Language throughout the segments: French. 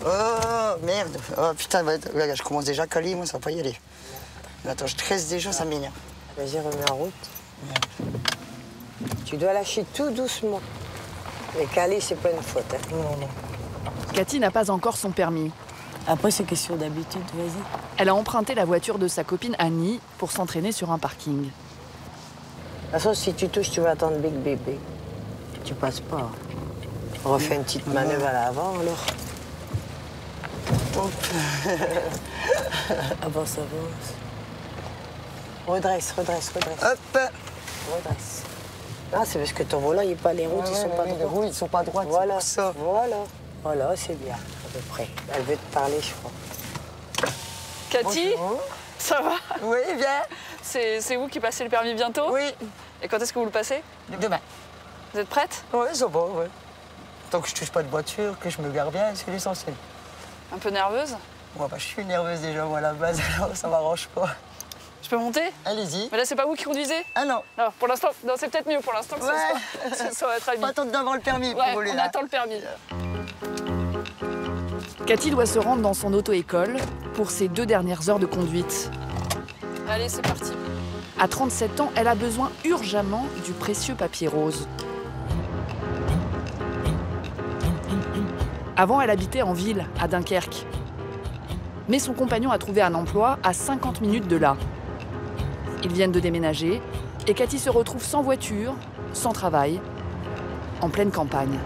Oh, merde. Oh, putain, regarde, je commence déjà à caler, moi, ça va pas y aller. Attends, je stresse déjà, ça m'énerve. Vas-y, remets en route. Merde. Tu dois lâcher tout doucement. Mais caler, c'est pas une faute. Hein. Non. Cathy n'a pas encore son permis. Après, c'est question d'habitude, vas-y. Elle a emprunté la voiture de sa copine Annie pour s'entraîner sur un parking. De toute façon, si tu touches, tu vas attendre Big Bébé. Tu passes pas. On refait une petite manœuvre à l'avant, alors. Avance. Redresse. Hop. Redresse. Ah, c'est parce que ton volant, il n'est pas les routes, ils sont pas droits. Les roues, ils sont pas droites, Voilà, c'est pour ça. Voilà, c'est bien, à peu près. Elle veut te parler, je crois. Cathy, bonjour. ça va? Oui, viens. C'est vous qui passez le permis bientôt? Oui. Et quand est-ce que vous le passez? Demain. Vous êtes prête? Oui, ça va, ouais. Tant que je touche pas de voiture, que je me gare bien, c'est l'essentiel. Un peu nerveuse? Moi, je suis nerveuse déjà, moi, à la base, alors ça m'arrange pas. Je peux monter? Allez-y. Mais là, c'est pas vous qui conduisez? Ah non. Non, pour l'instant, non, c'est peut-être mieux pour l'instant que ce soit votre ami. Pas attendre d'avoir le permis pour Ouais, voler. on là. attend le permis. Cathy doit se rendre dans son auto-école pour ses 2 dernières heures de conduite. Allez, c'est parti. À 37 ans, elle a besoin urgemment du précieux papier rose. Avant, elle habitait en ville, à Dunkerque. Mais son compagnon a trouvé un emploi à 50 minutes de là. Ils viennent de déménager et Cathy se retrouve sans voiture, sans travail, en pleine campagne.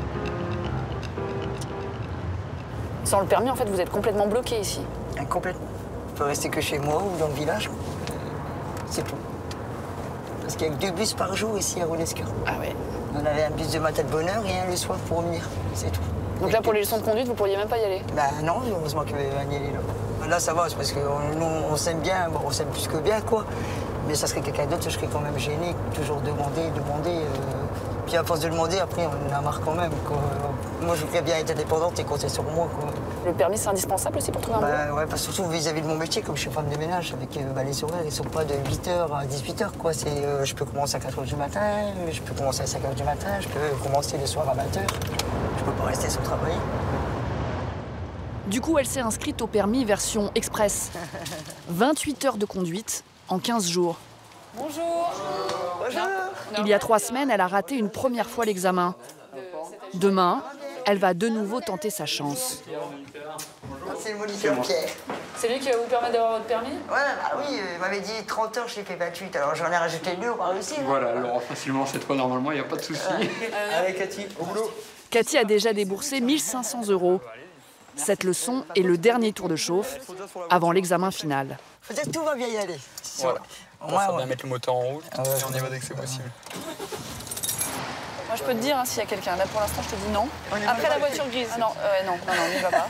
Sans le permis, en fait, vous êtes complètement bloqué ici. Complètement. Je peux rester que chez moi ou dans le village. C'est tout. Parce qu'il y a que 2 bus par jour ici à Roulescure. Ah ouais. On avait un bus de matin de bonne heure et un le soir pour revenir. C'est tout. Donc là, pour les leçons de conduite, vous pourriez même pas y aller? Bah non, heureusement qu'il y avait Agnès là. Là, ça va, c'est parce que nous, on s'aime bien, bon, on s'aime plus que bien, quoi. Mais ça serait quelqu'un d'autre, je serais quand même gêné, toujours demander. Puis à force de demander, après, on en a marre quand même, quoi. Moi, je voudrais bien être indépendante et compter sur moi, quoi. Le permis, c'est indispensable aussi pour trouver un boulot? Ouais, parce que surtout vis-à-vis de mon métier, comme je suis femme de ménage, avec les horaires, ils sont pas de 8h à 18h, quoi. Je peux commencer à 4h du matin, je peux commencer à 5h du matin, je peux commencer le soir à 20h. Je peux pas rester sans travailler. Du coup, elle s'est inscrite au permis version express. 28 heures de conduite en 15 jours. Bonjour. Bonjour. Il y a 3 semaines, elle a raté une première fois l'examen. Demain, elle va de nouveau tenter sa chance. C'est le moniteur Pierre. C'est lui qui va vous permettre d'avoir votre permis? Ouais, bah oui, il m'avait dit 30 heures, je l'ai fait 28, alors j'en ai rajouté 2, on va réussir. Voilà, elle aura facilement cette fois, normalement, il n'y a pas de souci. Allez, Cathy, au boulot. Cathy a déjà déboursé 1 500 €. Cette leçon est le dernier tour de chauffe avant l'examen final. Faut dire que tout va bien y aller. Voilà. On va bien ouais. mettre le moteur en route Ah ouais, et on y va dès que c'est possible. Moi, je peux te dire hein, s'il y a quelqu'un. Là, pour l'instant, je te dis non. On y va Après pas. la voiture grise. Ah non, non, n'y va pas.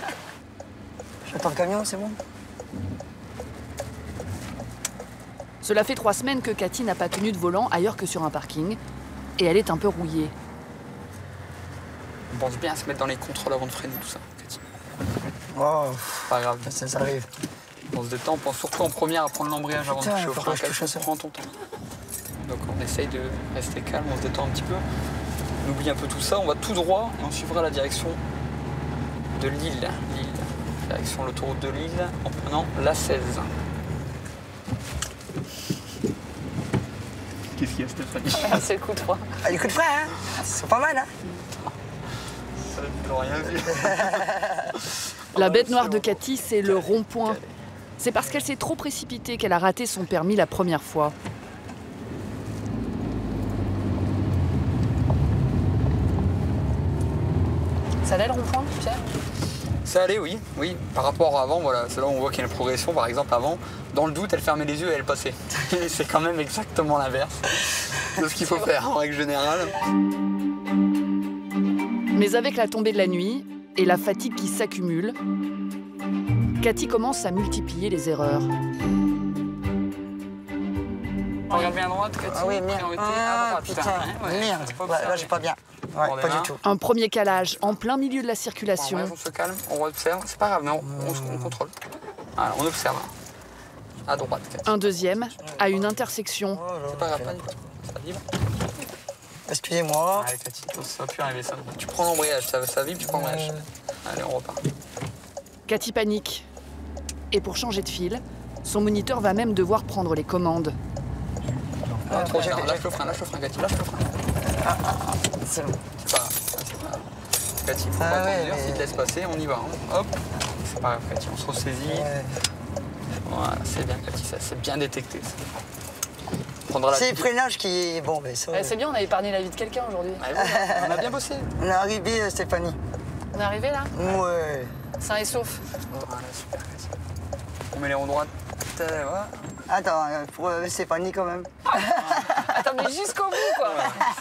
J'attends le camion, c'est bon? Cela fait 3 semaines que Cathy n'a pas tenu de volant ailleurs que sur un parking. Et elle est un peu rouillée. On pense bien à se mettre dans les contrôles avant de freiner tout ça, Cathy. Oh, Pas grave. ça arrive. On se détend, on pense surtout en première à prendre l'embrayage avant de Putain, toucher au faut frein. pas que je touche à ça. Prends ton temps. Donc on essaye de rester calme, on se détend un petit peu. On oublie un peu tout ça, on va tout droit et on suivra la direction de Lille. Direction l'autoroute de Lille en prenant la 16. Qu'est-ce qu'il y a, Stéphanie? C'est le coup de froid. Ah, les coups de frein, hein? C'est pas mal, hein? Ça, ils n'ont rien vu. La bête noire de Cathy, c'est le rond-point. C'est parce qu'elle s'est trop précipitée qu'elle a raté son permis la première fois. Ça allait le rond-point, Pierre? Ça allait, oui. Par rapport à avant, voilà, c'est là où on voit qu'il y a une progression. Par exemple, avant, dans le doute, elle fermait les yeux et elle passait. C'est quand même exactement l'inverse de ce qu'il faut faire en règle générale. Mais avec la tombée de la nuit et la fatigue qui s'accumule, Cathy commence à multiplier les erreurs. Regarde bien à droite, Cathy. Ah oui, merde. Priorité à Ah, droite. putain, Ouais, merde. faut Ouais, là, observer. j'ai pas bien. Ouais, On est pas là. du tout. Un premier calage en plein milieu de la En circulation. bref, on se calme, on observe. C'est pas grave, mais on contrôle. Voilà, on observe. À droite, Cathy. Un deuxième à une intersection. C'est pas grave, pas du tout. Ça vibre. Excusez-moi. Allez, Cathy, ça va plus arriver ça. Tu prends l'embrayage, ça vibre, tu prends l'embrayage. Allez, on repart. Cathy panique. Et pour changer de fil, son moniteur va même devoir prendre les commandes. Ah, trop bien. Lâche le frein, Cathy, lâche le frein. C'est bon. C'est pas grave. C'est pas grave. Cathy, faut Ah pas ouais, conduire, mais- s'il te laisse passer, on y va. Hein. Hop. C'est pas grave, Cathy, on se ressaisit. Ouais. Voilà, c'est bien, Cathy, ça, c'est bien détecté. Ça. Prendra la C'est le petite- freinage qui est bon, mais ça. C'est bien, on a épargné la vie de quelqu'un aujourd'hui. Ah, voilà, on a bien bossé. On est arrivé, Stéphanie. On est arrivé là, Ouais. sain et sauf. Voilà, super, Cathy. On met les ronds droites. Voilà. Attends, pour Stéphanie quand même. Attends, mais jusqu'au bout quoi.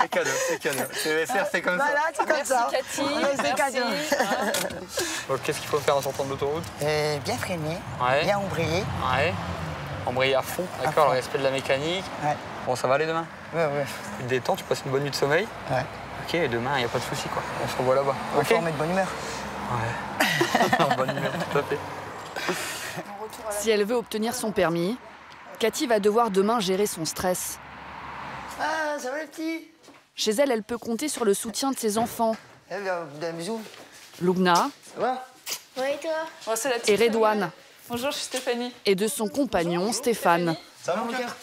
C'est cadeau, c'est cadeau. CVSR, c'est comme Voilà, c'est comme Merci ça. Cathy, Ouais, c'est merci. cadeau. ça. Donc, qu'est-ce qu'il faut faire en sortant de l'autoroute? Bien freiné, Ouais. bien embrayé. Ouais. Embrayer à fond, À d'accord, fond. le respect de la mécanique. Ouais. Bon, ça va aller demain? Ouais, ouais. Tu te détends, tu passes une bonne nuit de sommeil. Ouais. Ok, et demain, il n'y a pas de souci, quoi. On se revoit là-bas. On Ok? faut remettre de bonne humeur. Ouais. Bonne humeur, tout à fait. Si elle veut obtenir son permis, Cathy va devoir demain gérer son stress. Ah, ça va les petits? Chez elle, elle peut compter sur le soutien de ses enfants, Eh bien, vous donne un bisou. Lugna Ça va? Ouais, et toi? Oh, c'est la petite et Redouane, famille. Bonjour, je suis Stéphanie. et de son compagnon Stéphane. Ça va, mon cœur?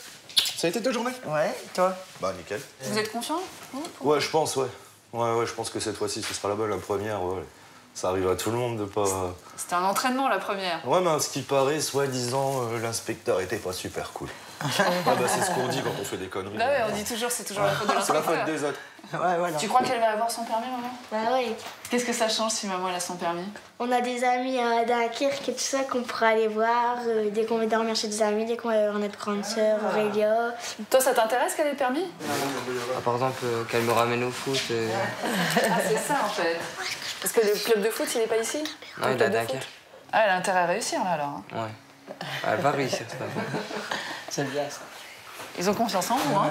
Ça a été ta journée? Ouais, toi? Bah, nickel. Vous êtes confiant? Ouais, je pense, ouais. Ouais, je pense que cette fois-ci, ce sera la bonne, la première, ouais. Ça arrive à tout le monde de pas... C'était un entraînement la première. Ouais, mais à ce qui paraît, soi-disant, l'inspecteur était pas super cool. Ah bah, c'est ce qu'on dit quand on fait des conneries. Bah ouais, on dit toujours c'est toujours la faute de C'est la l'inspecteur. faute des autres. Ouais, voilà. Tu crois qu'elle va avoir son permis, maman? Bah oui. Qu'est-ce que ça change si maman elle a son permis? On a des amis à Dunkerque et tout ça qu'on pourra aller voir dès qu'on va dormir chez des amis, dès qu'on va voir notre grande sœur Aurélia. Toi, ça t'intéresse qu'elle ait le permis? Ah, par exemple, qu'elle me ramène au foot. Ah, c'est ça en fait. Parce que le club de foot, il est pas ici? Non, il est à Dunkerque. Ah, elle a intérêt à réussir là alors. Hein. Ouais. Elle va réussir, cette fois. C'est bien ça. Ils ont confiance en vous, hein?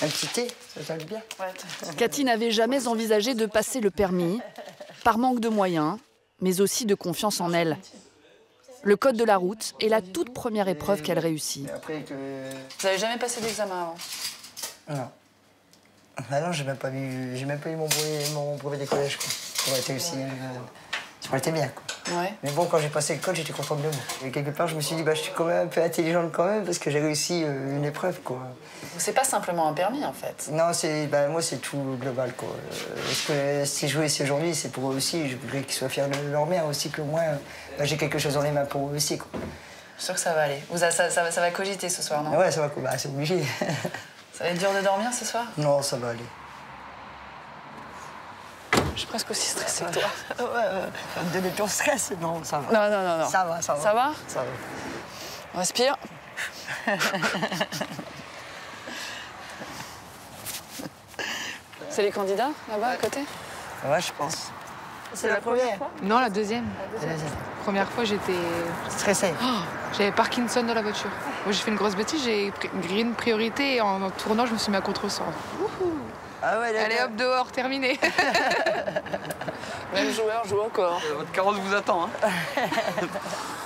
Un petit thé, ça va bien. Ouais. Cathy n'avait jamais envisagé de passer le permis, par manque de moyens, mais aussi de confiance en elle. Le code de la route est la toute première épreuve qu'elle réussit. Et après que... Vous avez jamais passé d'examen avant? Non. Ah non, j'ai même pas eu mon brevet des collèges, quoi. Ça aurait été aussi... ça aurait été bien, quoi. Ouais. Mais bon, quand j'ai passé le code, j'étais content de moi. Et quelque part, je me suis dit, bah, je suis quand même un peu intelligente quand même, parce que j'ai réussi une épreuve, quoi. C'est pas simplement un permis en fait. Non, bah, moi, c'est tout global, quoi. Parce que si je jouais ici aujourd'hui, c'est pour eux aussi. Je voudrais qu'ils soient fiers de leur mère aussi, que moi, bah, j'ai quelque chose dans les mains pour eux aussi, quoi. Je suis sûre que ça va aller. Ça va cogiter ce soir, non? Ouais, ça va, quoi. Bah, c'est obligé. Ça va être dur de dormir ce soir? Non, ça va aller. Je suis presque aussi stressée que toi. Ça me donner ton stress. Non, ça va. Non. Ça va, ça va. Ça va? Ça va. On respire. C'est les candidats là-bas à côté? Ouais, je pense. C'est la première. Non, la deuxième. Vas-y. Première fois, j'étais... Stressé. J'avais Parkinson dans la voiture. Moi, j'ai fait une grosse bêtise, j'ai grillé une priorité et en tournant, je me suis mis à contresens. Ah ouais, Allez hop, dehors, terminé. Même joueur joue encore. Votre carrosse vous attend, hein.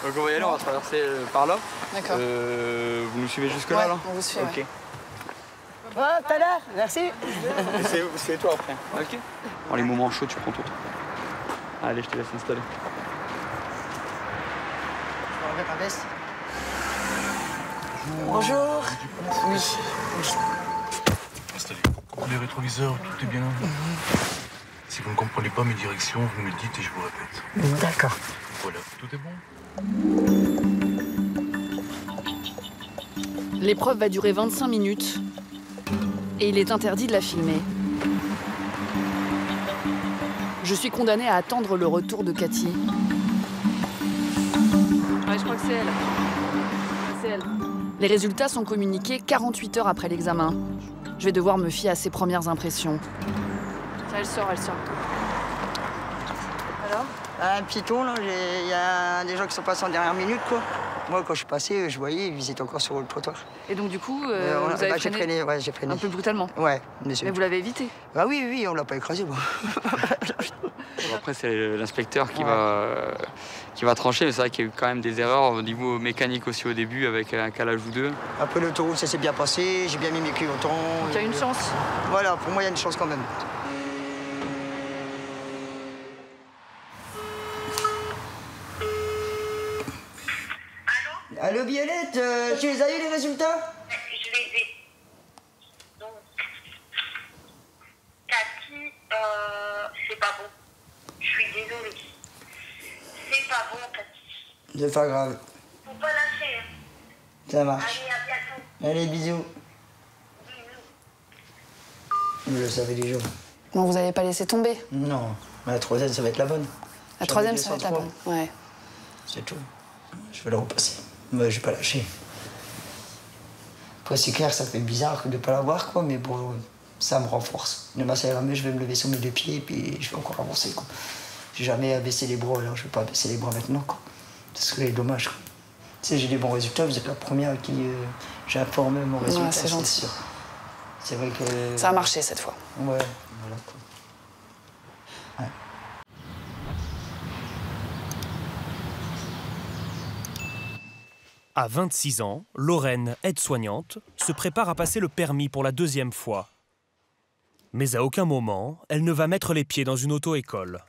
Donc on va y aller, on va traverser par là. D'accord. Vous nous suivez jusque-là, Ouais, là? on vous suit, Ok. ouais. Ah, tout à l'heure, merci. Et c'est toi après. Ok. Dans les moments chauds, tu prends ton temps. Allez, je te laisse installer. Je regarde ta veste. Bonjour. Oui. Installez les rétroviseurs, tout est bien. Si vous ne comprenez pas mes directions, vous me le dites et je vous répète. D'accord. Voilà, tout est bon. L'épreuve va durer 25 minutes et il est interdit de la filmer. Je suis condamnée à attendre le retour de Cathy. Ouais, je crois que c'est elle. C'est elle. Les résultats sont communiqués 48 heures après l'examen. Je vais devoir me fier à ses premières impressions. Ça, elle sort. Alors un petit ton, là, il y a des gens qui sont passés en dernière minute, quoi. Moi, quand je suis passé, je voyais, ils étaient encore sur le trottoir. Et donc du coup, vous Bah, avez j'ai freiné freiné, ouais, j'ai freiné. un peu brutalement. Ouais, Mais vous l'avez évité. Ah oui, on l'a pas écrasé, bon. Bon, après, c'est l'inspecteur qui va trancher, mais c'est vrai qu'il y a eu quand même des erreurs au niveau mécanique aussi au début avec un calage ou deux. Après l'autoroute, ça s'est bien passé, j'ai bien mis mes clignotants. Donc il y a une chance. Voilà, pour moi, il y a une chance quand même. Allô Violette, tu les as eu les résultats? Je les ai. Donc, Cathy, c'est pas bon. Je suis désolée. C'est pas bon, Cathy. C'est pas grave. Faut pas lâcher. Hein. Ça marche. Allez, à bientôt. Allez, bisous. Je le savais déjà. Bon, vous n'allez pas laisser tomber. Non, la troisième, ça va être la bonne. La troisième, ça va être la bonne. Ouais. C'est tout. Je vais la repasser. Mais je vais pas lâcher. Après, c'est clair, ça fait bizarre de ne pas l'avoir, quoi, mais bon, ça me renforce. Demain, ça ira mieux, je vais me lever sur mes deux pieds et puis je vais encore avancer, quoi. J'ai jamais baissé les bras, alors je vais pas baisser les bras maintenant, quoi. C'est ce qui est dommage, quoi. Tu sais, j'ai des bons résultats, vous êtes la première à qui j'ai informé mon résultat, c'est gentil. sûr. C'est vrai que... Ça a marché cette fois. Ouais, voilà, quoi. Ouais. À 26 ans, Lorraine, aide-soignante, se prépare à passer le permis pour la deuxième fois. Mais à aucun moment, elle ne va mettre les pieds dans une auto-école.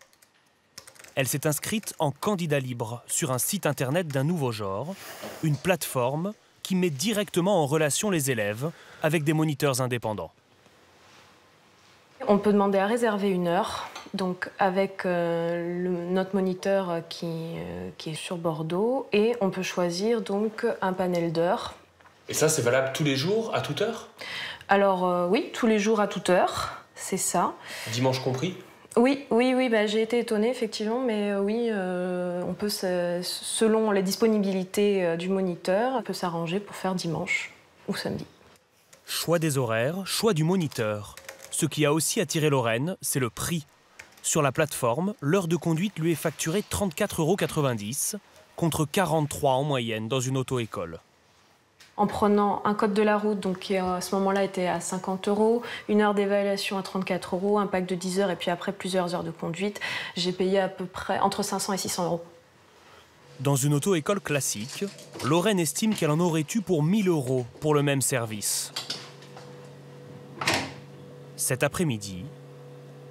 Elle s'est inscrite en candidat libre sur un site internet d'un nouveau genre, une plateforme qui met directement en relation les élèves avec des moniteurs indépendants. On peut demander à réserver une heure, donc avec notre moniteur qui est sur Bordeaux, et on peut choisir donc un panel d'heures. Et ça, c'est valable tous les jours, à toute heure? Alors oui, tous les jours à toute heure, c'est ça. Dimanche compris? Oui, bah, j'ai été étonnée effectivement, mais oui, on peut, selon les disponibilités du moniteur, on peut s'arranger pour faire dimanche ou samedi. Choix des horaires, choix du moniteur. Ce qui a aussi attiré Lorraine, c'est le prix. Sur la plateforme, l'heure de conduite lui est facturée 34,90 € contre 43 € en moyenne dans une auto-école. En prenant un code de la route, donc qui à ce moment-là était à 50 €, une heure d'évaluation à 34 €, un pack de 10 heures et puis après plusieurs heures de conduite, j'ai payé à peu près entre 500 et 600 €. Dans une auto-école classique, Lorraine estime qu'elle en aurait eu pour 1 000 € pour le même service. Cet après-midi,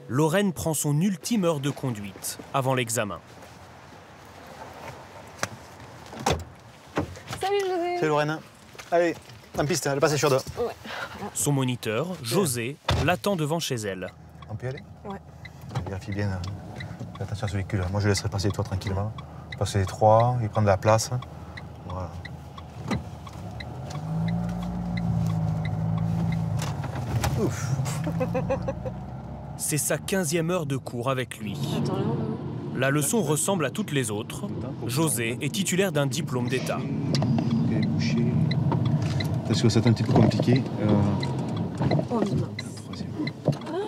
Lorraine prend son ultime heure de conduite avant l'examen. Salut José. Salut Lorraine. Allez, en piste, elle passe sur deux. Ouais. Son moniteur, José, l'attend devant chez elle. On peut y aller? Ouais. Vérifie bien. Fais attention à ce véhicule. Moi, je laisserai passer toi tranquillement. Passer les trois, il prend de la place. Voilà. Ouf. C'est sa 15e heure de cours avec lui. La leçon ressemble à toutes les autres. José est titulaire d'un diplôme d'État. Ok, bouché. Parce que c'est un petit peu compliqué. Oh, ah,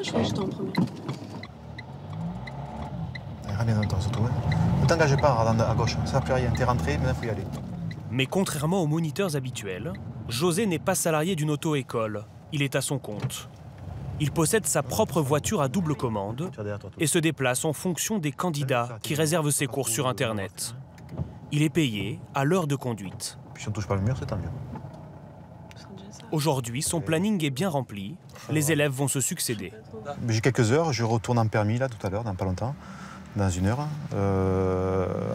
je crois que j'étais en premier. Rien dans le temps, surtout. Ne t'engage pas à gauche, ça ne fait rien. T'es rentré, maintenant il faut y aller. Mais contrairement aux moniteurs habituels, José n'est pas salarié d'une auto-école. Il est à son compte. Il possède sa propre voiture à double commande et se déplace en fonction des candidats qui réservent ses cours sur Internet. Il est payé à l'heure de conduite. Puis si on ne touche pas le mur, c'est tant mieux. Aujourd'hui, son planning est bien rempli. Les élèves vont se succéder. J'ai quelques heures, je retourne en permis là tout à l'heure, dans pas longtemps, dans une heure.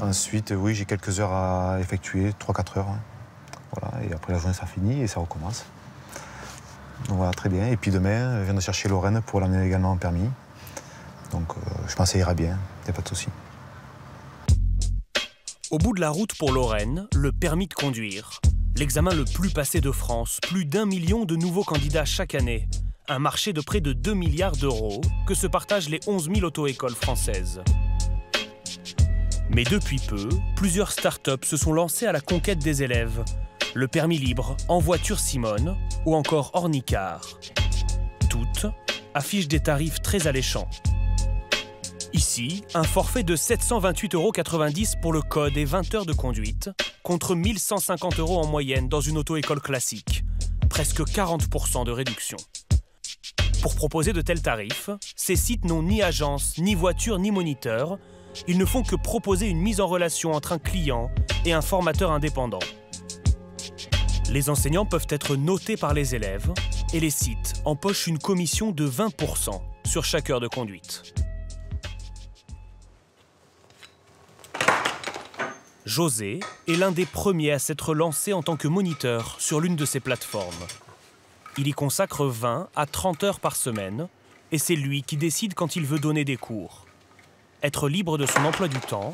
Ensuite, oui, j'ai quelques heures à effectuer, 3-4 heures. Voilà, et après la journée, ça finit et ça recommence. Donc voilà, très bien. Et puis demain, je viens de chercher Lorraine pour l'amener également en permis. Donc je pense que ça ira bien, il n'y a pas de souci. Au bout de la route pour Lorraine, le permis de conduire. L'examen le plus passé de France, plus d'1 million de nouveaux candidats chaque année. Un marché de près de 2 milliards d'euros que se partagent les 11 000 auto-écoles françaises. Mais depuis peu, plusieurs start-up se sont lancées à la conquête des élèves. Le permis libre, En voiture Simone ou encore Ornicar. Toutes affichent des tarifs très alléchants. Ici, un forfait de 728,90 € pour le code et 20 heures de conduite, contre 1 150 € en moyenne dans une auto-école classique. Presque 40% de réduction. Pour proposer de tels tarifs, ces sites n'ont ni agence, ni voiture, ni moniteur. Ils ne font que proposer une mise en relation entre un client et un formateur indépendant. Les enseignants peuvent être notés par les élèves et les sites empochent une commission de 20% sur chaque heure de conduite. José est l'un des premiers à s'être lancé en tant que moniteur sur l'une de ces plateformes. Il y consacre 20 à 30 heures par semaine et c'est lui qui décide quand il veut donner des cours. Être libre de son emploi du temps,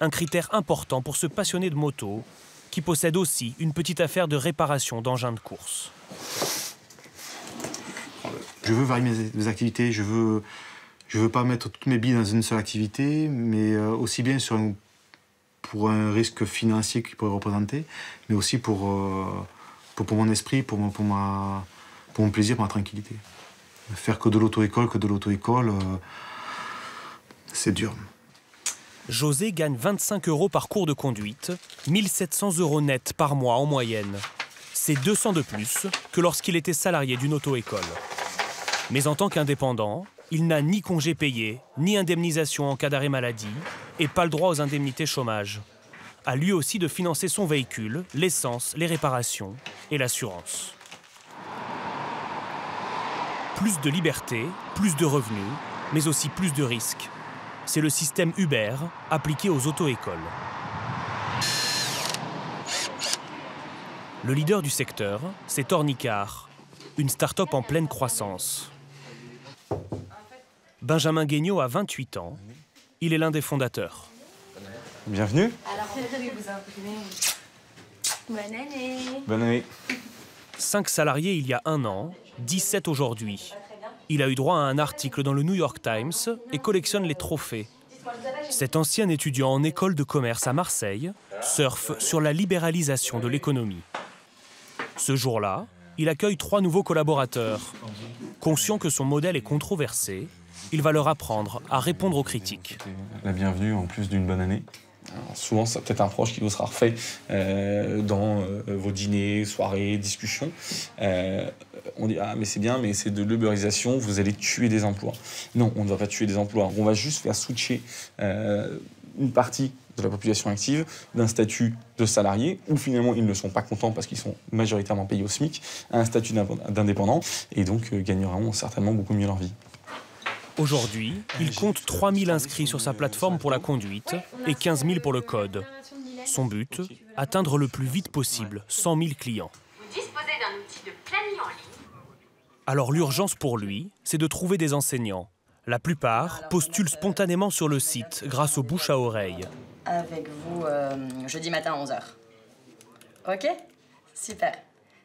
un critère important pour ce passionné de moto qui possède aussi une petite affaire de réparation d'engins de course. Je veux varier mes activités, je veux pas mettre toutes mes billes dans une seule activité, mais aussi bien pour un risque financier qu'il pourrait représenter, mais aussi pour mon esprit, pour mon plaisir, pour ma tranquillité. Faire que de l'auto-école, c'est dur. José gagne 25 € par cours de conduite, 1 700 € net par mois en moyenne. C'est 200 de plus que lorsqu'il était salarié d'une auto-école. Mais en tant qu'indépendant, il n'a ni congé payé, ni indemnisation en cas d'arrêt maladie, et pas le droit aux indemnités chômage. À lui aussi de financer son véhicule, l'essence, les réparations et l'assurance. Plus de liberté, plus de revenus, mais aussi plus de risques. C'est le système Uber appliqué aux auto-écoles. Le leader du secteur, c'est Tornicar, une start-up en pleine croissance. Benjamin Guignot a 28 ans. Il est l'un des fondateurs. Bienvenue. Alors, je vais vous imprimer. Bonne année. Bonne année. 5 salariés il y a 1 an, 17 aujourd'hui. Il a eu droit à un article dans le New York Times et collectionne les trophées. Cet ancien étudiant en école de commerce à Marseille surfe sur la libéralisation de l'économie. Ce jour-là, il accueille 3 nouveaux collaborateurs. Conscient que son modèle est controversé, il va leur apprendre à répondre aux critiques. La bienvenue en plus d'une bonne année. Alors, souvent, c'est peut-être un reproche qui vous sera refait dans vos dîners, soirées, discussions. On dit « Ah, mais c'est bien, mais c'est de l'ubérisation, vous allez tuer des emplois. » Non, on ne va pas tuer des emplois. On va juste faire switcher une partie de la population active d'un statut de salarié, où finalement ils ne sont pas contents parce qu'ils sont majoritairement payés au SMIC, à un statut d'indépendant, et donc gagneront certainement beaucoup mieux leur vie. Aujourd'hui, il compte 3000 inscrits sur sa plateforme pour la conduite et 15 000 pour le code. Son but, atteindre le plus vite possible 100 000 clients. Vous disposez d'un outil de planning en ligne. Alors l'urgence pour lui, c'est de trouver des enseignants. La plupart postulent spontanément sur le site grâce aux bouche à oreille. Avec vous jeudi matin à 11h. Ok? Super.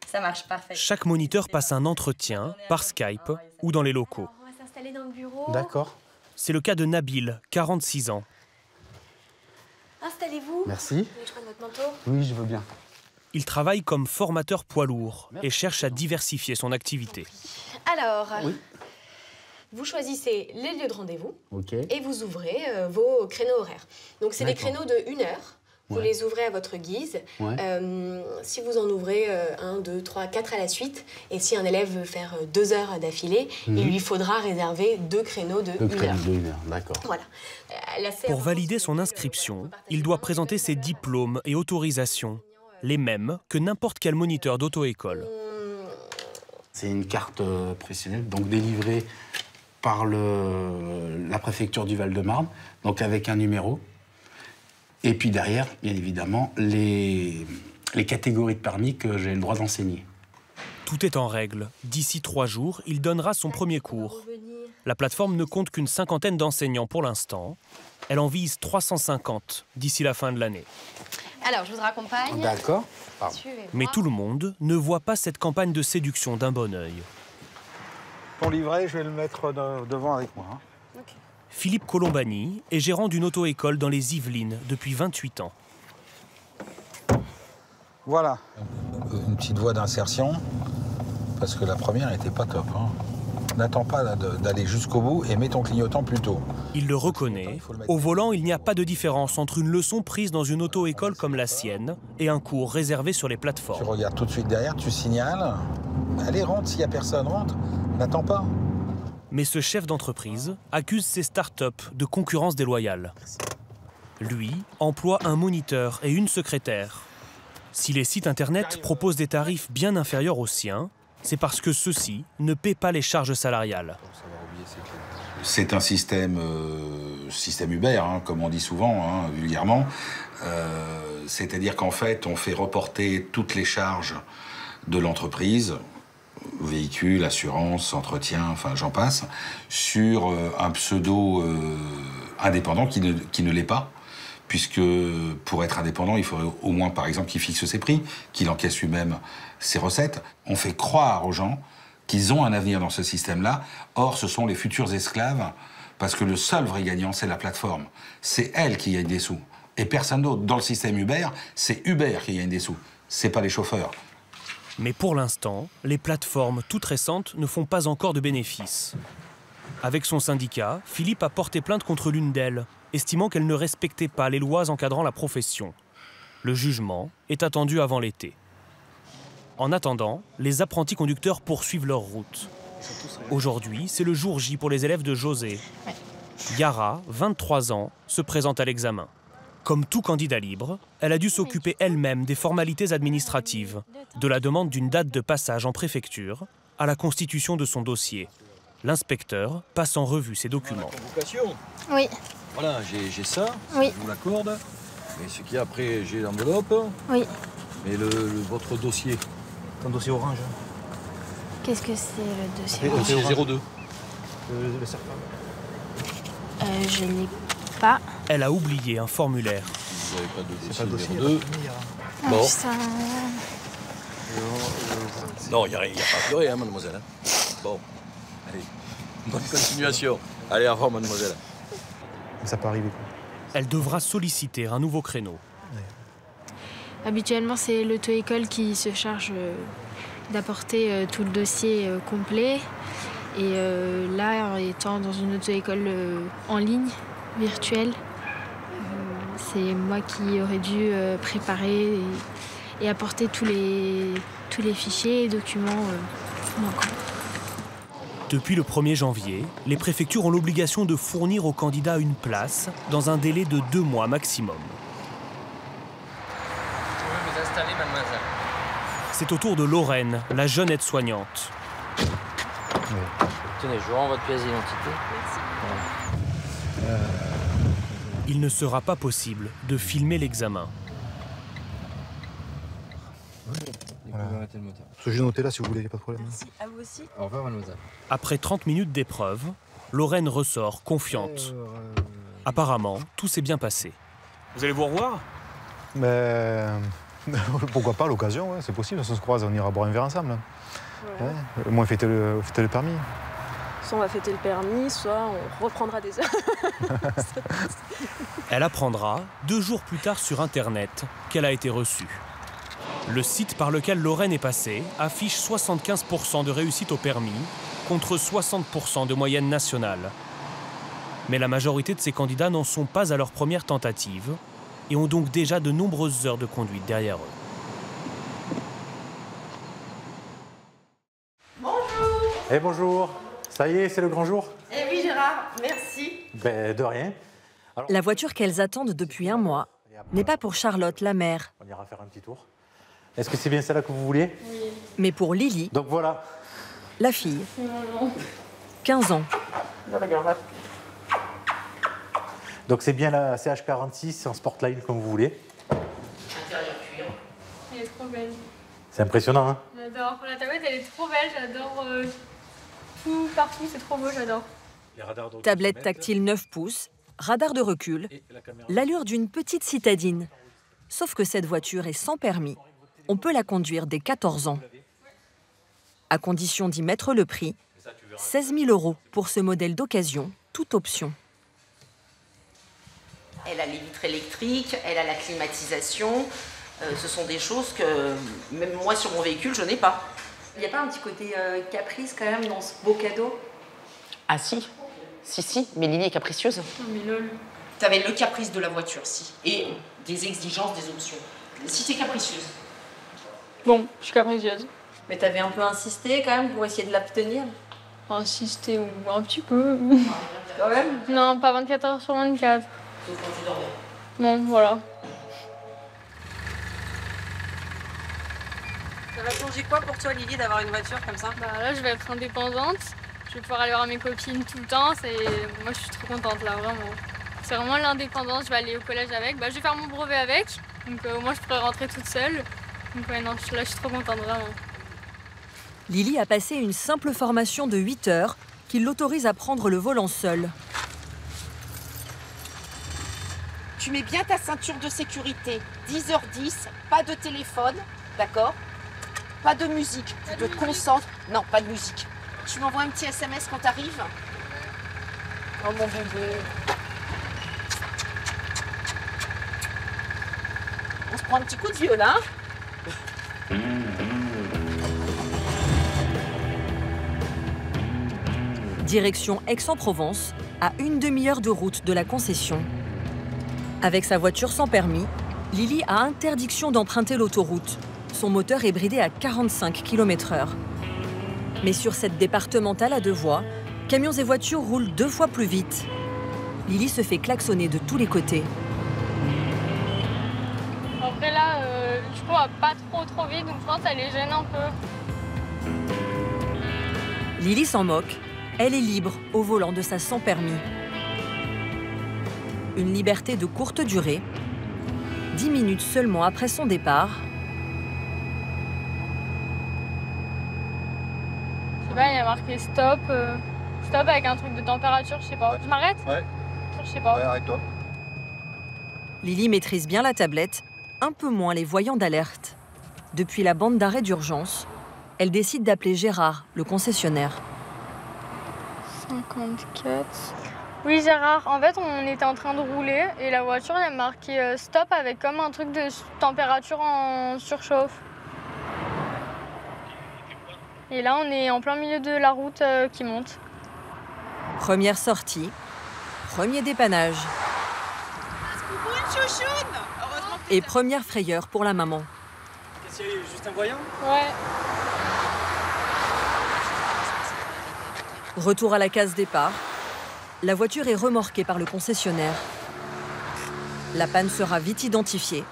Ça marche, parfait. Chaque moniteur passe un entretien par Skype ou dans les locaux. On va s'installer dans le bureau. D'accord. C'est le cas de Nabil, 46 ans. Installez-vous. Merci. Je prends votre manteau. Oui, je veux bien. Il travaille comme formateur poids lourd et cherche à diversifier son activité. Alors, Oui. vous choisissez les lieux de rendez-vous Ok. et vous ouvrez vos créneaux horaires. Donc, c'est des créneaux de 1 heure. Vous les ouvrez à votre guise. Ouais. Si vous en ouvrez 1, 2, 3, 4 à la suite, et si un élève veut faire 2 heures d'affilée, il lui faudra réserver 2 créneaux de 1 heure. De 1 heure, d'accord. Voilà. Pour valider son inscription, il doit présenter ses diplômes et autorisations, les mêmes que n'importe quel moniteur d'auto-école. C'est une carte professionnelle, donc délivrée par la préfecture du Val-de-Marne, donc avec un numéro. Et puis derrière, bien évidemment, les catégories de permis que j'ai le droit d'enseigner. Tout est en règle. D'ici 3 jours, il donnera son premier cours. La plateforme ne compte qu'une 50aine d'enseignants pour l'instant. Elle en vise 350 d'ici la fin de l'année. Alors, je vous raccompagne. D'accord. Mais tout le monde ne voit pas cette campagne de séduction d'un bon œil. Ton livret, je vais le mettre devant avec moi. Philippe Colombani est gérant d'une auto-école dans les Yvelines depuis 28 ans. Voilà. Une petite voie d'insertion, parce que la première n'était pas top. Hein. N'attends pas d'aller jusqu'au bout et mets ton clignotant plus tôt. Il le reconnaît. Au volant, il n'y a pas de différence entre une leçon prise dans une auto-école comme la sienne et un cours réservé sur les plateformes. Tu regardes tout de suite derrière, tu signales. Allez, rentre, s'il n'y a personne, rentre. N'attends pas. Mais ce chef d'entreprise accuse ses startups de concurrence déloyale. Lui emploie un moniteur et une secrétaire. Si les sites internet proposent des tarifs bien inférieurs aux siens, c'est parce que ceux-ci ne paient pas les charges salariales. C'est un système Uber, hein, comme on dit souvent, hein, vulgairement. C'est-à-dire qu'en fait, on fait reporter toutes les charges de l'entreprise, véhicules, assurance, entretien, enfin j'en passe, sur un pseudo indépendant qui ne l'est pas. Puisque pour être indépendant, il faudrait au moins, par exemple, qu'il fixe ses prix, qu'il encaisse lui-même ses recettes. On fait croire aux gens qu'ils ont un avenir dans ce système-là. Or, ce sont les futurs esclaves, parce que le seul vrai gagnant, c'est la plateforme. C'est elle qui gagne des sous. Et personne d'autre. Dans le système Uber, c'est Uber qui gagne des sous. C'est pas les chauffeurs. Mais pour l'instant, les plateformes toutes récentes ne font pas encore de bénéfices. Avec son syndicat, Philippe a porté plainte contre l'une d'elles, estimant qu'elle ne respectait pas les lois encadrant la profession. Le jugement est attendu avant l'été. En attendant, les apprentis conducteurs poursuivent leur route. Aujourd'hui, c'est le jour J pour les élèves de José. Yara, 23 ans, se présente à l'examen. Comme tout candidat libre, elle a dû s'occuper elle-même des formalités administratives, de la demande d'une date de passage en préfecture à la constitution de son dossier. L'inspecteur passe en revue ses documents. Oui. Voilà, j'ai ça, oui. Je vous l'accorde. Et ce qu'il y a après, j'ai l'enveloppe. Oui. Et votre dossier. Ton dossier orange. Qu'est-ce que c'est le dossier orange? 02. Le serpent. Je l'ai pas. Elle a oublié un formulaire. Vous n'avez pas de dossier, pas de dossier 02. Bon. Non, il n'y a pas à pleurer, hein, mademoiselle. Bon, allez, bonne continuation. Allez, au revoir, mademoiselle. Ça peut arriver. Elle devra solliciter un nouveau créneau. Habituellement, c'est l'auto-école qui se charge d'apporter tout le dossier complet. Et là, étant dans une auto-école en ligne, virtuelle, c'est moi qui aurais dû préparer et apporter tous les fichiers et documents manquants. Depuis le 1er janvier, les préfectures ont l'obligation de fournir aux candidats une place dans un délai de 2 mois maximum. Je veux vous installer, mademoiselle. C'est au tour de Lorraine, la jeune aide-soignante. Tenez, je vous rends votre pièce d'identité. Voilà. Il ne sera pas possible de filmer l'examen. J'ai noté là si vous voulez, pas de problème. Merci, à vous aussi. Au revoir, mademoiselle. Après 30 minutes d'épreuve, Lorraine ressort confiante. Apparemment, tout s'est bien passé. Vous allez vous revoir? Mais pourquoi pas à l'occasion, ouais, c'est possible, si on se croise, on ira boire un verre ensemble. Ouais. Ouais. Moi, fêter le permis. Soit on va fêter le permis, soit on reprendra des heures. Elle apprendra 2 jours plus tard sur Internet qu'elle a été reçue. Le site par lequel Lorraine est passée affiche 75% de réussite au permis contre 60% de moyenne nationale. Mais la majorité de ces candidats n'en sont pas à leur première tentative et ont donc déjà de nombreuses heures de conduite derrière eux. Bonjour. Eh bonjour. Ça y est, c'est le grand jour? Eh oui, Gérard, merci. Ben, de rien. Alors... La voiture qu'elles attendent depuis 1 mois n'est pas pour Charlotte, la mère. On ira faire un petit tour. Est-ce que c'est bien celle-là que vous vouliez? Oui. Mais pour Lily, donc voilà, la fille, 15 ans. Donc c'est bien la CH46 en Sportline comme vous voulez. Intérieur cuir. Elle est trop belle. C'est impressionnant, hein? J'adore. La tablette, elle est trop belle. J'adore tout partout. C'est trop beau, j'adore. Tablette tactile 9 pouces, radar de recul, l'allure d'une petite citadine. Sauf que cette voiture est sans permis. On peut la conduire dès 14 ans. À condition d'y mettre le prix, 16 000 € pour ce modèle d'occasion, toute option. Elle a les vitres électriques, elle a la climatisation. Ce sont des choses que même moi sur mon véhicule, je n'ai pas. Il n'y a pas un petit côté caprice quand même dans ce beau cadeau? Ah si, si, mais Lily est capricieuse. Non mais lol. T'avais le caprice de la voiture, si, et des exigences, des options. Si t'es capricieuse. Bon, je suis capricieuse. Mais t'avais un peu insisté quand même pour essayer de l'obtenir? Insister ou un petit peu. Quand même? Non, pas 24 heures sur 24. Sauf quand tu dormais. Non, voilà. Ça va changer quoi pour toi, Lily, d'avoir une voiture comme ça? Bah là, je vais être indépendante. Je vais pouvoir aller voir mes copines tout le temps. Moi, je suis trop contente là, vraiment. C'est vraiment l'indépendance. Je vais aller au collège avec. Bah, je vais faire mon brevet avec. Donc moi, je pourrais rentrer toute seule. Donc ouais, non, là, je suis trop contente, vraiment. Lily a passé une simple formation de 8 heures qui l'autorise à prendre le volant seule. Tu mets bien ta ceinture de sécurité. 10h10, pas de téléphone, d'accord? Pas de musique. Tu te concentres. Non, pas de musique. Tu m'envoies un petit SMS quand t'arrives. Oh mon bébé. On se prend un petit coup de vieux là. Direction Aix-en-Provence, à une demi-heure de route de la concession. Avec sa voiture sans permis, Lily a interdiction d'emprunter l'autoroute. Son moteur est bridé à 45 km/h. Mais sur cette départementale à 2 voies, camions et voitures roulent 2 fois plus vite. Lily se fait klaxonner de tous les côtés. Après là, je crois pas trop vite, donc je pense qu'elle les gêne un peu. Lily s'en moque. Elle est libre au volant de sa sans permis. Une liberté de courte durée. 10 minutes seulement après son départ. Je sais pas, il y a marqué stop. Stop avec un truc de température, je sais pas. Je m'arrête? Ouais. Je sais pas. Ouais, arrête-toi. Lily maîtrise bien la tablette, un peu moins les voyants d'alerte. Depuis la bande d'arrêt d'urgence, elle décide d'appeler Gérard, le concessionnaire. 54. Oui Gérard, en fait on était en train de rouler et la voiture elle a marqué stop avec comme un truc de température en surchauffe. Et là on est en plein milieu de la route qui monte. Première sortie, premier dépannage. Et première frayeur pour la maman. Qu'est-ce qu'il y a eu? Juste un voyant? Ouais. Retour à la case départ. La voiture est remorquée par le concessionnaire. La panne sera vite identifiée.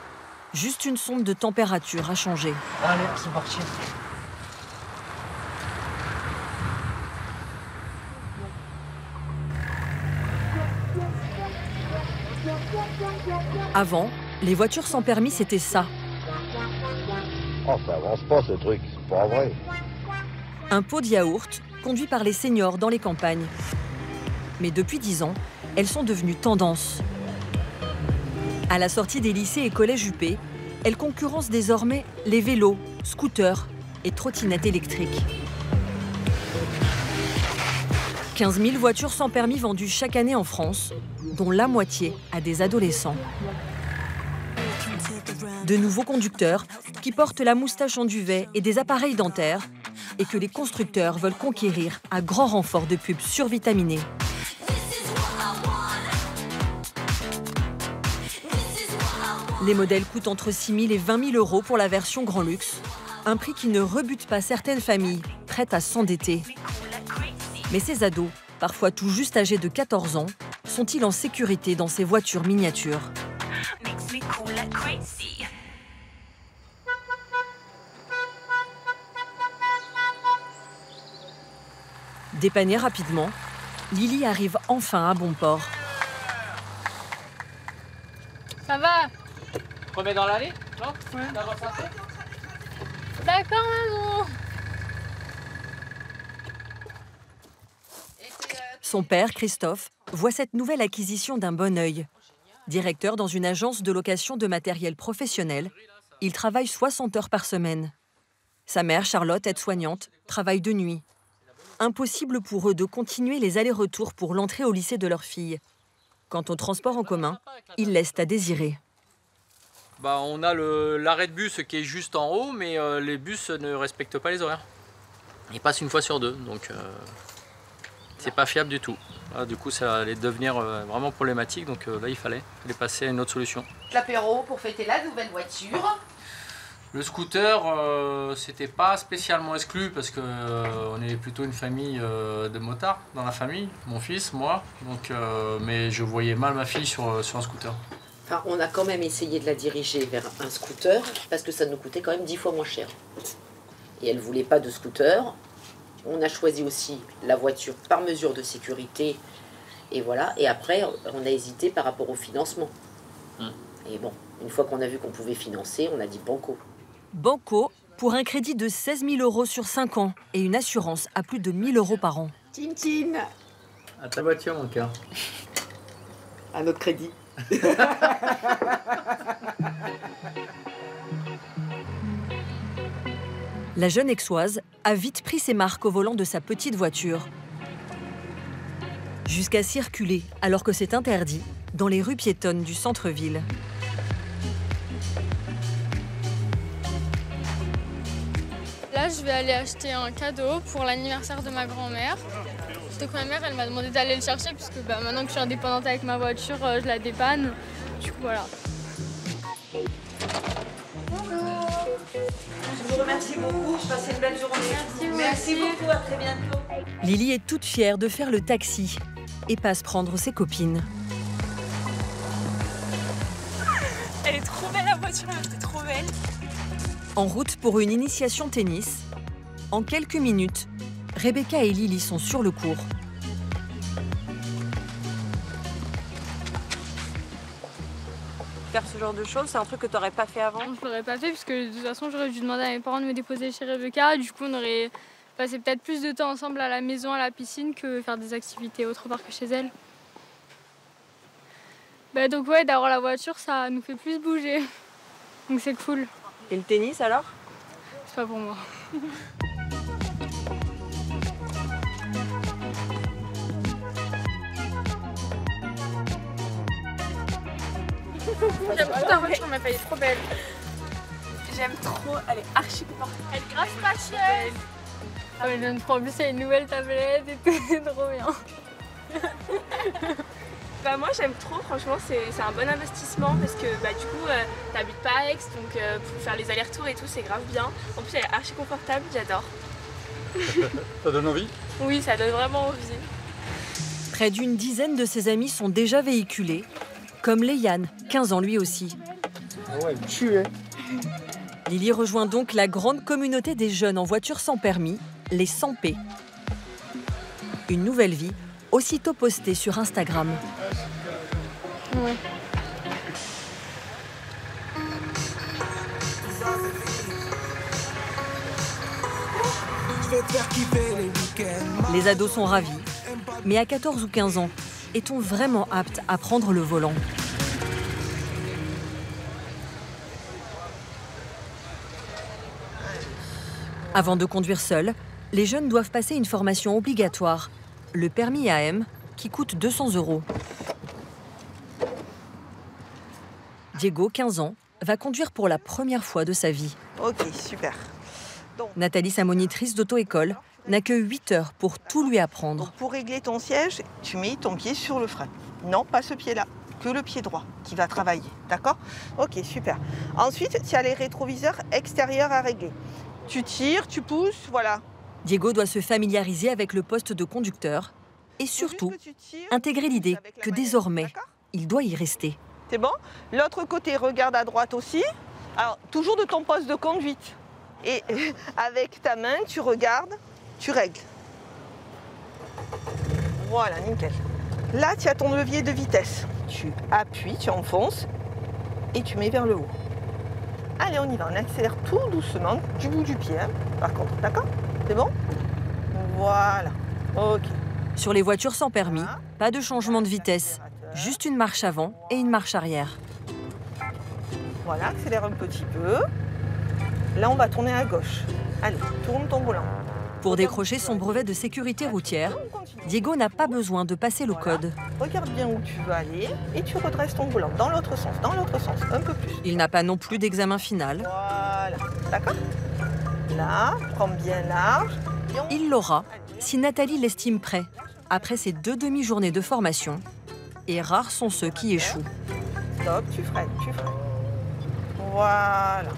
Juste une sonde de température à changer. Allez, c'est parti. Avant, les voitures sans permis, c'était ça. Oh, ça avance pas ce truc, c'est pas vrai. Un pot de yaourt conduit par les seniors dans les campagnes. Mais depuis 10 ans, elles sont devenues tendance. À la sortie des lycées et collèges UP, elles concurrencent désormais les vélos, scooters et trottinettes électriques. 15 000 voitures sans permis vendues chaque année en France, dont la moitié à des adolescents. De nouveaux conducteurs qui portent la moustache en duvet et des appareils dentaires et que les constructeurs veulent conquérir à grand renfort de pubs survitaminées. Les modèles coûtent entre 6 000 et 20 000 euros pour la version grand luxe, un prix qui ne rebute pas certaines familles prêtes à s'endetter. Mais ces ados, parfois tout juste âgés de 14 ans, sont-ils en sécurité dans ces voitures miniatures? Dépannée rapidement, Lily arrive enfin à bon port. Ça va? Remets dans l'allée? Non? Ouais. Ça va passer? D'accord maman. Son père, Christophe, voit cette nouvelle acquisition d'un bon œil. Directeur dans une agence de location de matériel professionnel, il travaille 60 heures par semaine. Sa mère, Charlotte, aide-soignante, travaille de nuit. Impossible pour eux de continuer les allers-retours pour l'entrée au lycée de leur fille. Quant au transport en commun, ils laissent à désirer. On a l'arrêt de bus qui est juste en haut, mais les bus ne respectent pas les horaires. Ils passent une fois sur 2, donc c'est pas fiable du tout. Là, du coup, ça allait devenir vraiment problématique, donc là, il fallait passer à une autre solution. L'apéro pour fêter la nouvelle voiture. Le scooter, c'était pas spécialement exclu parce qu'on est plutôt une famille de motards dans la famille, mon fils, moi, donc, mais je voyais mal ma fille sur un scooter. Enfin, on a quand même essayé de la diriger vers un scooter parce que ça nous coûtait quand même 10 fois moins cher. Et elle ne voulait pas de scooter. On a choisi aussi la voiture par mesure de sécurité. Et voilà. Et après, on a hésité par rapport au financement. Et bon, Une fois qu'on a vu qu'on pouvait financer, on a dit banco. Banco pour un crédit de 16 000 € sur 5 ans et une assurance à plus de 1 000 € par an. Tine. À ta voiture, mon cœur. À notre crédit. La jeune Aixoise a vite pris ses marques au volant de sa petite voiture. Jusqu'à circuler, alors que c'est interdit, dans les rues piétonnes du centre-ville. Là, je vais aller acheter un cadeau pour l'anniversaire de ma grand-mère. Donc ma mère, elle m'a demandé d'aller le chercher puisque maintenant que je suis indépendante avec ma voiture, je la dépanne. Du coup, voilà. Je vous remercie beaucoup, je passe une belle journée. Merci beaucoup, à très bientôt. Lily est toute fière de faire le taxi et passe prendre ses copines. Elle est trop belle la voiture, elle est trop belle. En route pour une initiation tennis, en quelques minutes, Rebecca et Lily sont sur le court. Faire ce genre de choses, c'est un truc que tu n'aurais pas fait avant? Je l'aurais pas fait parce que de toute façon j'aurais dû demander à mes parents de me déposer chez Rebecca. Du coup on aurait passé peut-être plus de temps ensemble à la maison, à la piscine, que faire des activités autre part que chez elle. Donc ouais, d'avoir la voiture, ça nous fait plus bouger. Donc c'est cool. Et le tennis alors? C'est pas pour moi. J'aime trop ta voiture, mais elle est trop belle. J'aime trop, elle est archi confortable. Elle est grave spacieuse. Ah mais j'aime trop, en plus il y a une nouvelle tablette et tout, c'est trop bien. Bah moi j'aime trop, franchement c'est un bon investissement parce que du coup t'habites pas à Aix, donc pour faire les allers-retours et tout c'est grave bien. En plus elle est archi confortable, j'adore. Ça donne envie? Oui, ça donne vraiment envie. Près d'une dizaine de ses amis sont déjà véhiculés, comme Léane, 15 ans lui aussi. Ouais, tu es. Lily rejoint donc la grande communauté des jeunes en voiture sans permis, les 100P. Une nouvelle vie, aussitôt postée sur Instagram. Ouais. Les ados sont ravis. Mais à 14 ou 15 ans, est-on vraiment apte à prendre le volant ? Avant de conduire seul, les jeunes doivent passer une formation obligatoire, le permis AM, qui coûte 200 €. Diego, 15 ans, va conduire pour la première fois de sa vie. Ok, super. Nathalie, sa monitrice d'auto-école, n'a que 8 heures pour tout lui apprendre. Donc pour régler ton siège, tu mets ton pied sur le frein. Non, pas ce pied-là, que le pied droit qui va travailler, d'accord? Ok, super. Ensuite, tu as les rétroviseurs extérieurs à régler. Tu tires, tu pousses, voilà. Diego doit se familiariser avec le poste de conducteur et surtout intégrer l'idée que désormais, il doit y rester. C'est bon? L'autre côté, regarde à droite aussi. Alors, toujours de ton poste de conduite. Et avec ta main, tu regardes, tu règles. Voilà, nickel. Là, tu as ton levier de vitesse. Tu appuies, tu enfonces et tu mets vers le haut. Allez, on y va. On accélère tout doucement du bout du pied, hein, par contre. D'accord? C'est bon? Voilà. Ok. Sur les voitures sans permis, pas de changement de vitesse. Juste une marche avant et une marche arrière. Voilà, accélère un petit peu. Là, on va tourner à gauche. Allez, tourne ton volant. Pour décrocher son brevet de sécurité routière, Diego n'a pas besoin de passer le code. Regarde bien où tu veux aller et tu redresses ton volant dans l'autre sens, un peu plus. Il n'a pas non plus d'examen final. Voilà, d'accord? Là, prends bien large. Il l'aura si Nathalie l'estime prêt, après ses 2 demi-journées de formation. Et rares sont ceux qui échouent. Stop, tu freines, tu freines. Voilà.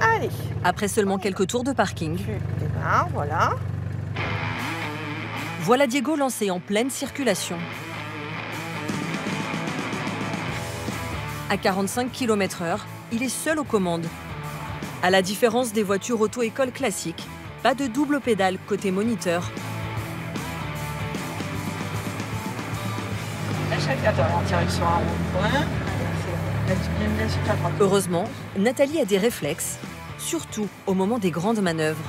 Allez. Après seulement quelques tours de parking, tu démarres, voilà. Voilà Diego lancé en pleine circulation. À 45 km/h, il est seul aux commandes. À la différence des voitures auto-école classiques, pas de double pédale côté moniteur. Attends, on tire sur un rond-point. Heureusement, Nathalie a des réflexes, surtout au moment des grandes manœuvres.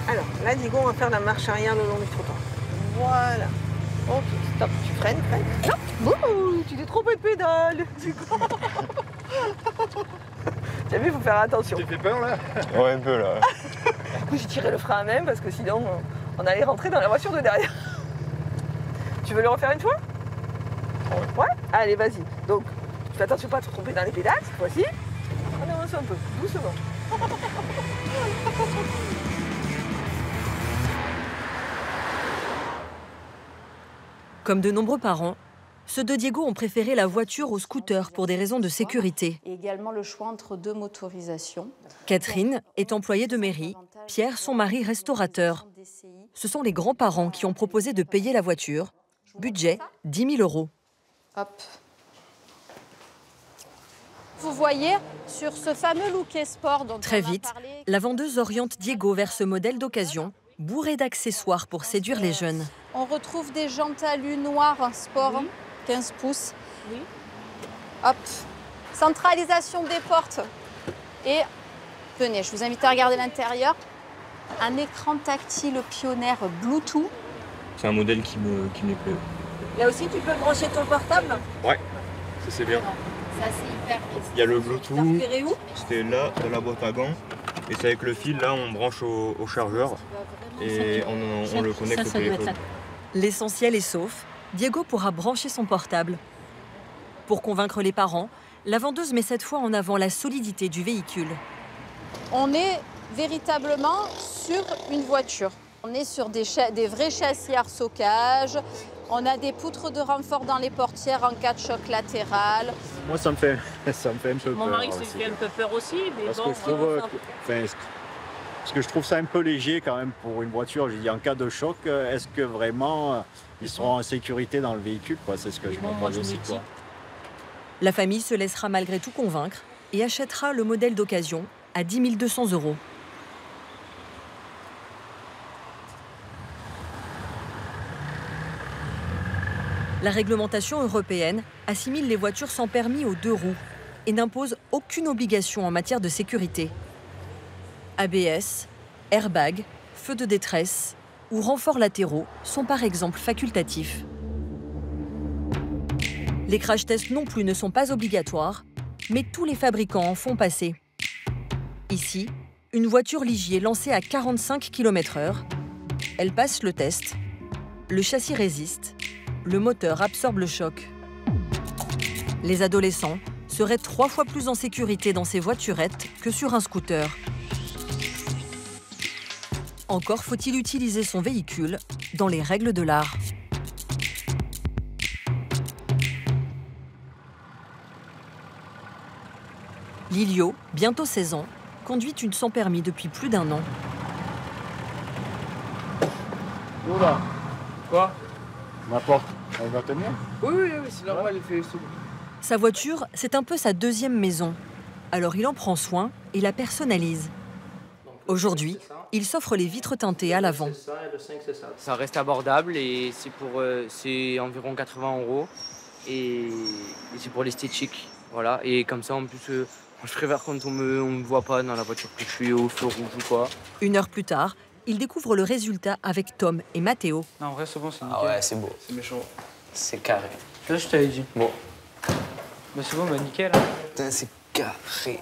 Alors, là, Diego, on va faire la marche arrière le long du trottoir. Voilà. Ok, stop, tu freines. Stop. Bouh, tu t'es trompé de pédale. Tu as vu, il faut faire attention. Tu fais peur là? Ouais, un peu là. Du coup, j'ai tiré le frein à même parce que sinon, on allait rentrer dans la voiture de derrière. Tu veux le refaire une fois? Ouais. Allez, vas-y. Donc, tu fais attention pas à te tromper dans les pédales cette fois-ci. On avance un peu, doucement. Comme de nombreux parents, ceux de Diego ont préféré la voiture au scooter pour des raisons de sécurité. Et également le choix entre 2 motorisations. Catherine est employée de mairie, Pierre, son mari, restaurateur. Ce sont les grands-parents qui ont proposé de payer la voiture. Budget 10 000 €. Hop. Vous voyez, sur ce fameux Look Sport dont Très on a vite, parlé, la vendeuse oriente Diego vers ce modèle d'occasion, bourré d'accessoires pour séduire les jeunes. on retrouve des jantes alu noires sport, 15 pouces. Oui. Hop. Centralisation des portes. Et venez, je vous invite à regarder l'intérieur. Un écran tactile Pioneer Bluetooth. C'est un modèle qui me plaît. Là aussi, tu peux brancher ton portable? Ouais, ça c'est bien. Ça, c'est hyper. Il y a le Bluetooth. Repéré où? C'était là, dans la boîte à gants. Et c'est avec le fil, là, on branche au chargeur. Et on le connecte au téléphone. L'essentiel est sauf. Diego pourra brancher son portable. Pour convaincre les parents, la vendeuse met cette fois en avant la solidité du véhicule. On est véritablement sur une voiture. On est sur des vrais châssis arceau-cage. On a des poutres de renfort dans les portières en cas de choc latéral. Moi, ça me fait un peu peur. Mon mari se fait un peu peur aussi, mais parce bon... Parce que je trouve ça un peu léger quand même pour une voiture. Je dis, en cas de choc, est-ce que vraiment ils seront en sécurité dans le véhicule? C'est ce que je me pose aussi. Quoi. La famille se laissera malgré tout convaincre et achètera le modèle d'occasion à 10 200 €. La réglementation européenne assimile les voitures sans permis aux 2 roues et n'impose aucune obligation en matière de sécurité. ABS, airbag, feux de détresse ou renforts latéraux sont par exemple facultatifs. Les crash tests non plus ne sont pas obligatoires, mais tous les fabricants en font passer. Ici, une voiture Ligier lancée à 45 km/h. Elle passe le test, le châssis résiste, le moteur absorbe le choc. Les adolescents seraient 3 fois plus en sécurité dans ces voiturettes que sur un scooter. Encore faut-il utiliser son véhicule dans les règles de l'art. Lilio, bientôt 16 ans, conduit une sans permis depuis plus d'1 an. Oula. Quoi? Ma porte, elle va tenir? Oui, c'est normal, il fait sous. Sa voiture, c'est un peu sa deuxième maison. Alors il en prend soin et la personnalise. Aujourd'hui, il s'offre les vitres teintées à l'avant. Ça reste abordable et c'est environ 80 € et c'est pour l'esthétique. Voilà. Et comme ça, en plus, je préfère quand on me voit pas dans la voiture que je suis au feu rouge ou quoi. 1 heure plus tard, il découvre le résultat avec Tom et Matteo. Non, en vrai, c'est bon, c'est nickel. Ah ouais, c'est beau. C'est méchant. C'est carré. Là, je t'avais dit. Bon. Bah, c'est bon, bah nickel. Putain, c'est carré.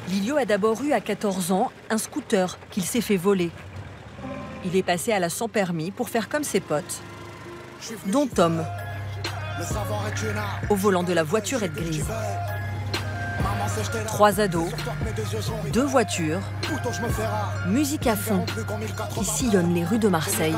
Lilio a d'abord eu à 14 ans un scooter qu'il s'est fait voler. Il est passé à la sans permis pour faire comme ses potes, dont Tom, au volant de la voiturette grise. 3 ados, 2 voitures, musique à fond qui sillonne les rues de Marseille.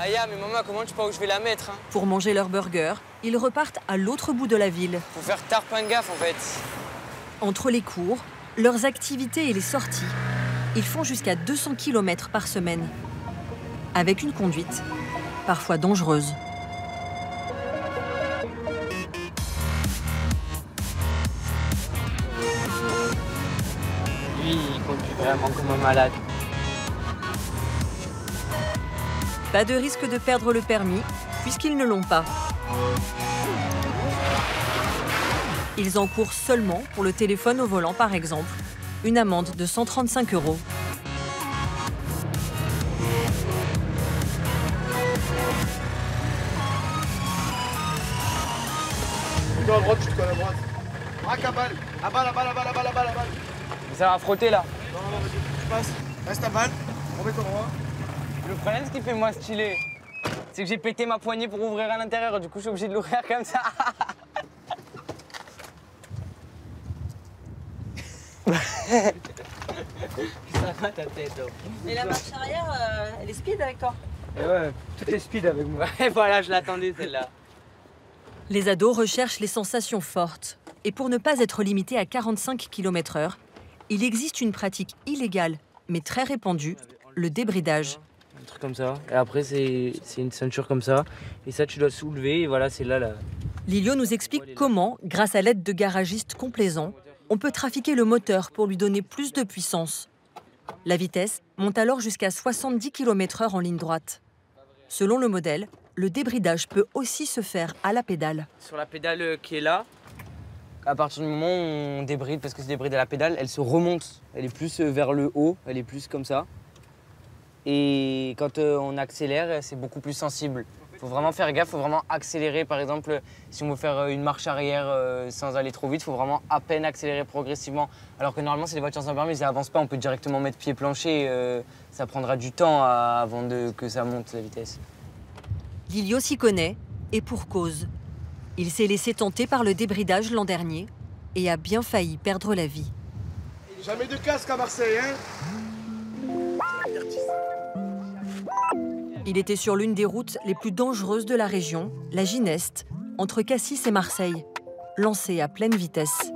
Aya, mais maman, comment tu penses que je vais la mettre, hein? Pour manger leur burger, ils repartent à l'autre bout de la ville. Faut faire tarpin gaffe, en fait. Entre les cours, leurs activités et les sorties, ils font jusqu'à 200 km par semaine. Avec une conduite parfois dangereuse. Lui, il conduit vraiment comme un malade. Pas de risque de perdre le permis, puisqu'ils ne l'ont pas. Ils encourent seulement, pour le téléphone au volant par exemple, une amende de 135 €. Plutôt à droite, plutôt à la droite. Braque à balle. À balle, à balle, à balle, à balle, à balle, à balle. Ça va frotter là. Non, non, vas-y, tu passes. Reste à balle. Remets ton droit. Le problème, ce qui fait moins stylé, c'est que j'ai pété ma poignée pour ouvrir à l'intérieur. Du coup, je suis obligé de l'ouvrir comme ça. Ça va ta tête. Et la marche arrière, elle est speed avec toi? Ouais, tout est speed avec moi. Et voilà, je l'attendais celle-là. Les ados recherchent les sensations fortes. Et pour ne pas être limité à 45 km/h, il existe une pratique illégale, mais très répandue, le débridage. Un truc comme ça. Et après, c'est une ceinture comme ça. Et ça, tu dois soulever. Et voilà, c'est là. Lilio nous explique comment, grâce à l'aide de garagistes complaisants, on peut trafiquer le moteur pour lui donner plus de puissance. La vitesse monte alors jusqu'à 70 km/h en ligne droite. Selon le modèle, le débridage peut aussi se faire à la pédale. Sur la pédale qui est là, à partir du moment où on débride, parce que c'est débride à la pédale, elle se remonte. Elle est plus vers le haut, elle est plus comme ça. Et quand on accélère, c'est beaucoup plus sensible. Il faut vraiment faire gaffe, il faut vraiment accélérer. Par exemple, si on veut faire une marche arrière sans aller trop vite, il faut vraiment à peine accélérer progressivement. Alors que normalement, c'est des voitures sans permis, elles n'avancent pas, on peut directement mettre pied plancher. Ça prendra du temps avant que ça monte la vitesse. Lilio s'y connaît, et pour cause. Il s'est laissé tenter par le débridage l'an dernier et a bien failli perdre la vie. Jamais de casque à Marseille, hein? Il était sur l'une des routes les plus dangereuses de la région, la Gineste, entre Cassis et Marseille, lancé à pleine vitesse.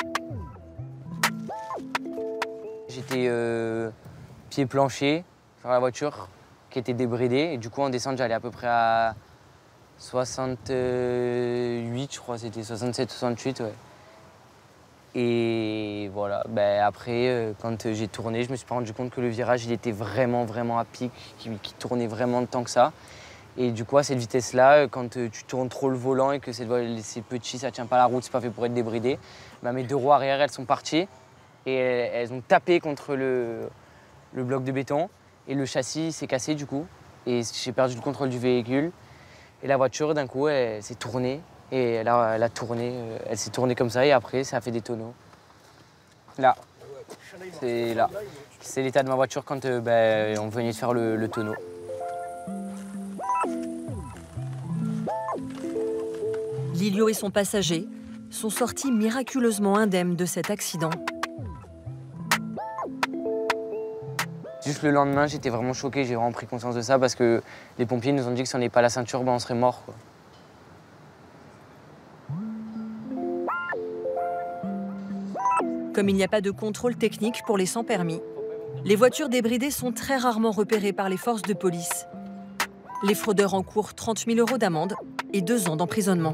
J'étais pied plancher sur la voiture qui était débridée. Et du coup, en descente, j'allais à peu près à 68, je crois, c'était 67, 68, ouais. Et voilà, après, quand j'ai tourné, je me suis pas rendu compte que le virage, il était vraiment, vraiment à pic, qu'il tournait vraiment de temps que ça. Et du coup, à cette vitesse-là, quand tu tournes trop le volant et que c'est petit, ça tient pas la route, c'est pas fait pour être débridé, mes deux roues arrière, elles sont parties et elles ont tapé contre le bloc de béton. Et le châssis s'est cassé du coup, et j'ai perdu le contrôle du véhicule. Et la voiture, d'un coup, elle s'est tournée. Et elle a tourné, elle s'est tournée comme ça et après, ça a fait des tonneaux. Là, c'est là. C'est l'état de ma voiture quand on venait de faire le tonneau. Lilio et son passager sont sortis miraculeusement indemnes de cet accident. Juste le lendemain, j'étais vraiment choqué, j'ai vraiment pris conscience de ça parce que les pompiers nous ont dit que si on n'avait pas la ceinture, on serait mort, quoi. Comme il n'y a pas de contrôle technique pour les sans permis, les voitures débridées sont très rarement repérées par les forces de police. Les fraudeurs encourent 30 000 € d'amende et 2 ans d'emprisonnement.